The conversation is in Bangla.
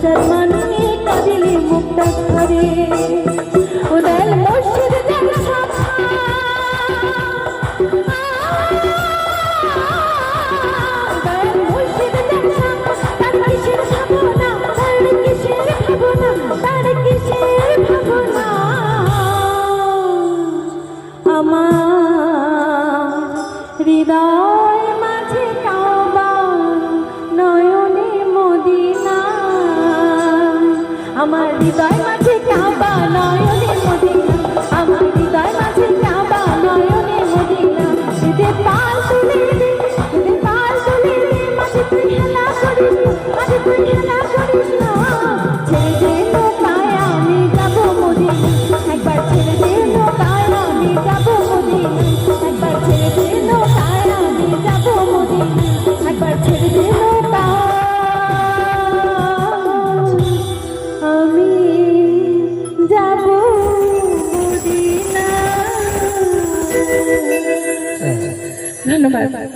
সংসার মানে কাঁদিলে মুখটা ধরে উদাল মুর্শিদ দেখা হৃদয় মাঝে কাবা নয়নে মদিনা আমার হৃদয় মাঝে কাবা নয়নে মদিনা আমার হৃদয় মাঝে কাবা নয়নে মদিনা দিতে পাল তুলে দে মাঝে তুই হেলা করিস মাঝে তুই হেলা করিস না ছেড়ে দে নৌকায় আমি যাব মদিনা একবার ছেড়ে দে নৌকায় আমি যাব মদিনা একবার ছেড়ে দে নৌকায় আমি যাব মদিনা একবার ছেড়ে দে নৌকায় আমি যাব মদিনা। ধন্যবাদ।